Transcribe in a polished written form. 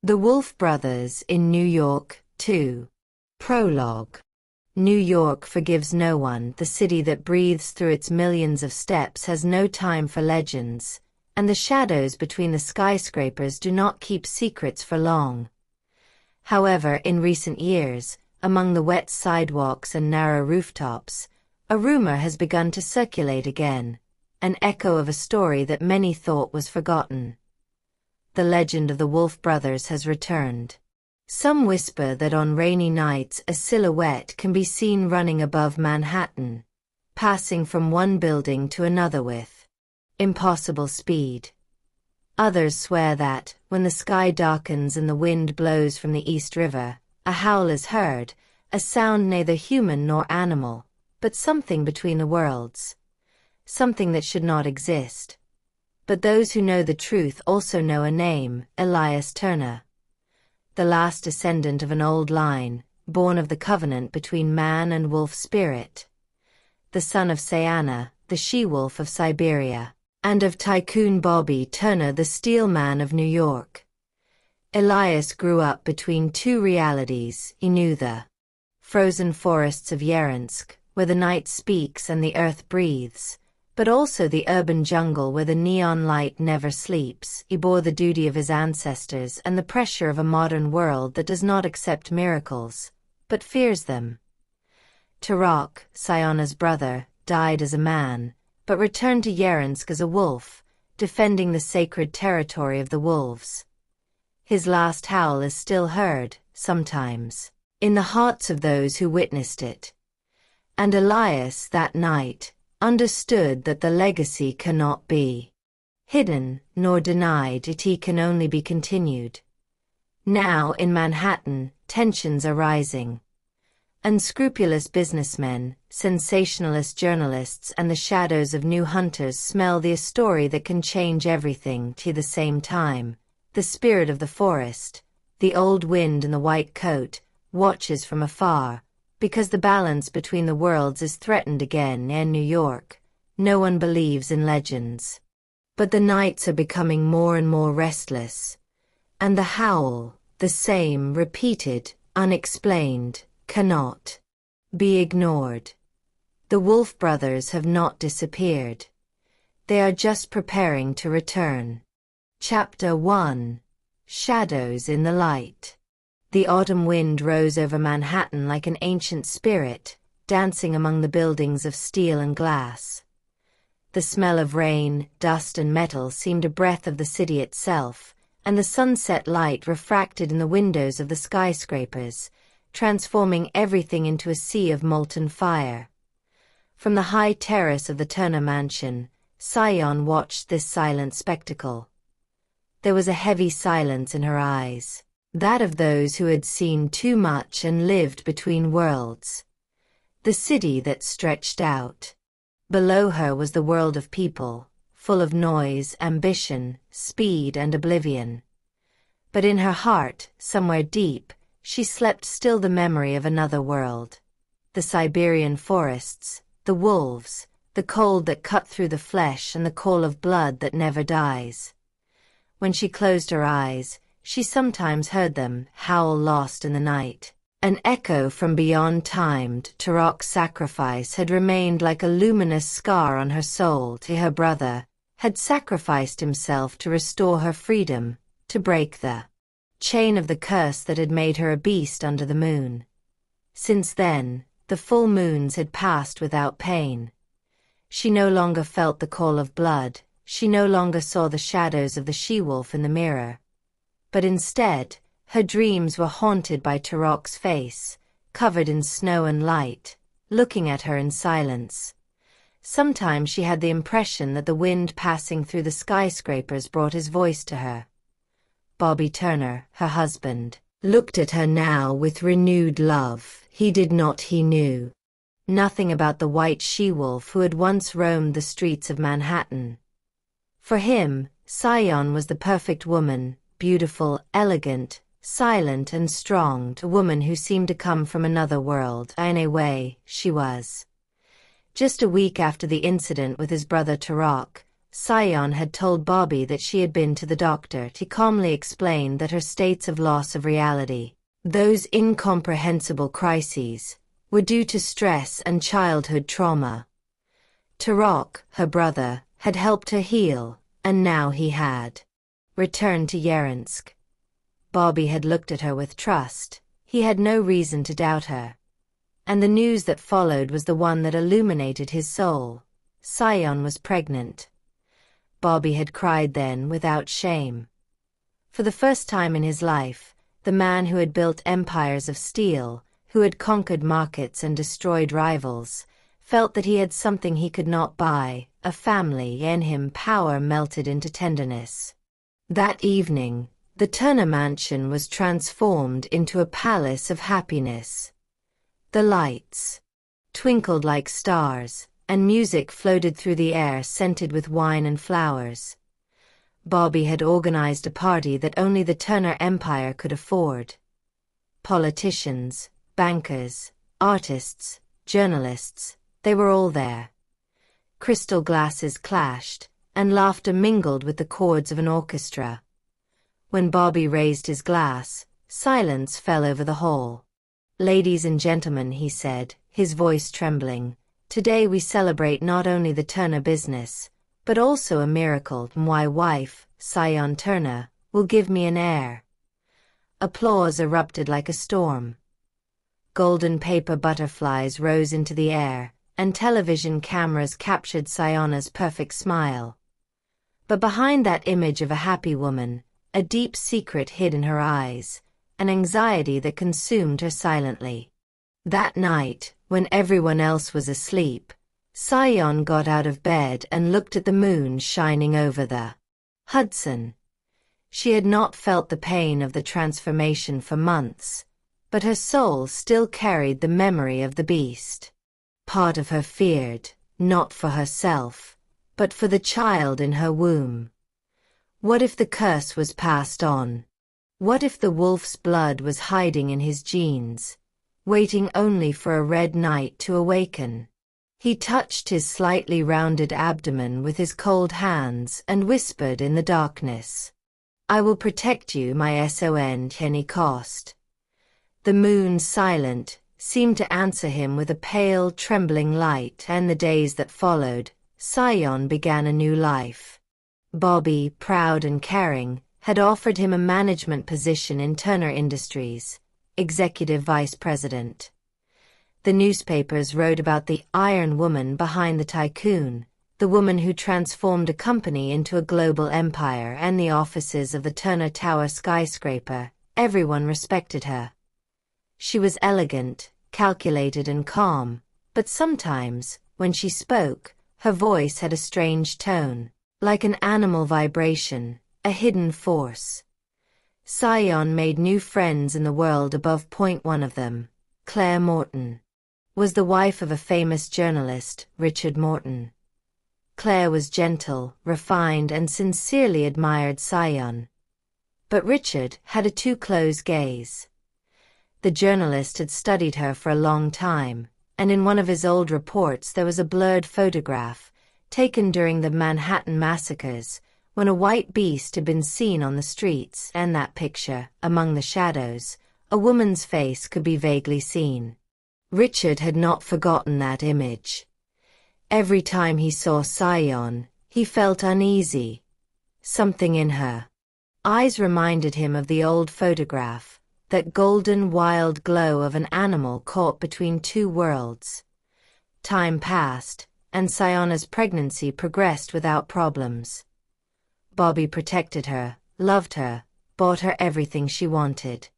The Wolf Brothers in New York, 2. Prologue. New York forgives no one. The city that breathes through its millions of steps has no time for legends, and the shadows between the skyscrapers do not keep secrets for long. However, in recent years, among the wet sidewalks and narrow rooftops, a rumor has begun to circulate again, an echo of a story that many thought was forgotten. The legend of the Wolf Brothers has returned. Some whisper that on rainy nights a silhouette can be seen running above Manhattan, passing from one building to another with impossible speed. Others swear that, when the sky darkens and the wind blows from the East River, a howl is heard, a sound neither human nor animal, but something between the worlds. Something that should not exist. But those who know the truth also know a name, 𝖭𝖺, the last descendant of an old line, born of the covenant between man and wolf spirit. The son of Sayan, the she-wolf of Siberia, and of Tycoon Bobby Turner, the steel man of New York. 𝖭𝖺 grew up between two realities. He knew the frozen forests of 𝖭𝖺, where the night speaks and the earth breathes, but also the urban jungle where the neon light never sleeps. He bore the duty of his ancestors and the pressure of a modern world that does not accept miracles, but fears them. Tarak, Sayan's brother, died as a man, but returned to 𝖭𝖺 as a wolf, defending the sacred territory of the wolves. His last howl is still heard, sometimes, in the hearts of those who witnessed it. And 𝖭𝖺 that night understood that the legacy cannot be hidden, nor denied. It can only be continued. Now in Manhattan, tensions are rising. Unscrupulous businessmen, sensationalist journalists and the shadows of new hunters smell the story that can change everything. At the same time, the spirit of the forest, the old wind in the white coat, watches from afar, because the balance between the worlds is threatened again. In New York, no one believes in legends. But the nights are becoming more and more restless, and the howl, the same, repeated, unexplained, cannot be ignored. The Wolf Brothers have not disappeared. They are just preparing to return. Chapter 1. Shadows in the Light. The autumn wind rose over Manhattan like an ancient spirit, dancing among the buildings of steel and glass. The smell of rain, dust and metal seemed a breath of the city itself, and the sunset light refracted in the windows of the skyscrapers, transforming everything into a sea of molten fire. From the high terrace of the Turner mansion, Sayan watched this silent spectacle. There was a heavy silence in her eyes, that of those who had seen too much and lived between worlds. The city that stretched out. Below her was the world of people, full of noise, ambition, speed and oblivion. But in her heart, somewhere deep, she slept still the memory of another world. The Siberian forests, the wolves, the cold that cut through the flesh and the call of blood that never dies. When she closed her eyes, she sometimes heard them howl lost in the night. An echo from beyond time.Tarak's sacrifice had remained like a luminous scar on her soul. Her brother had sacrificed himself to restore her freedom, to break the chain of the curse that had made her a beast under the moon. Since then, the full moons had passed without pain. She no longer felt the call of blood, she no longer saw the shadows of the she-wolf in the mirror. But instead, her dreams were haunted by Tarak's face, covered in snow and light, looking at her in silence. Sometimes she had the impression that the wind passing through the skyscrapers brought his voice to her. Bobby Turner, her husband, looked at her now with renewed love. He knew nothing about the white she-wolf who had once roamed the streets of Manhattan. For him, Sayan was the perfect woman, beautiful, elegant, silent and strong, a woman who seemed to come from another world. In a way, she was. Just a week after the incident with his brother Tarak, Sayan had told Bobby that she had been to the doctor. He calmly explained that her states of loss of reality, those incomprehensible crises, were due to stress and childhood trauma. Tarak, her brother, had helped her heal, and now he had returned to Yrynsk. Bobby had looked at her with trust. He had no reason to doubt her. And the news that followed was the one that illuminated his soul. Sayan was pregnant. Bobby had cried then without shame. For the first time in his life, the man who had built empires of steel, who had conquered markets and destroyed rivals, felt that he had something he could not buy, a family. In him power melted into tenderness. That evening, the Turner mansion was transformed into a palace of happiness. The lights twinkled like stars, and music floated through the air scented with wine and flowers. Bobby had organized a party that only the Turner Empire could afford. Politicians, bankers, artists, journalists, they were all there. Crystal glasses clashed, and laughter mingled with the chords of an orchestra. When Bobby raised his glass, silence fell over the hall. "Ladies and gentlemen," he said, his voice trembling, "today we celebrate not only the Turner business, but also a miracle. My wife, Sayan Turner, will give me an heir." Applause erupted like a storm. Golden paper butterflies rose into the air, and television cameras captured Sayan's perfect smile. But behind that image of a happy woman, a deep secret hid in her eyes, an anxiety that consumed her silently. That night, when everyone else was asleep, Sayan got out of bed and looked at the moon shining over the Hudson. She had not felt the pain of the transformation for months, but her soul still carried the memory of the beast. Part of her feared, not for herself, but for the child in her womb. What if the curse was passed on? What if the wolf's blood was hiding in his genes, waiting only for a red night to awaken? He touched his slightly rounded abdomen with his cold hands and whispered in the darkness, "I will protect you, my son." Any cost. The moon, silent, seemed to answer him with a pale, trembling light, and the days that followed, Sayan began a new life. Bobby, proud and caring, had offered him a management position in Turner Industries, executive vice president. The newspapers wrote about the Iron Woman behind the tycoon, the woman who transformed a company into a global empire, and the offices of the Turner Tower skyscraper. Everyone respected her. She was elegant, calculated and calm, but sometimes, when she spoke, her voice had a strange tone, like an animal vibration, a hidden force. Sayan made new friends in the world above. One of them, Claire Morton, was the wife of a famous journalist, Richard Morton. Claire was gentle, refined and sincerely admired Sayan. But Richard had a too close gaze. The journalist had studied her for a long time, and in one of his old reports there was a blurred photograph, taken during the Manhattan massacres, when a white beast had been seen on the streets, and that picture, among the shadows, a woman's face could be vaguely seen. Richard had not forgotten that image. Every time he saw Sayan, he felt uneasy. Something in her eyes reminded him of the old photograph, that golden wild glow of an animal caught between two worlds. Time passed, and Sayan's pregnancy progressed without problems. Bobby protected her, loved her, bought her everything she wanted.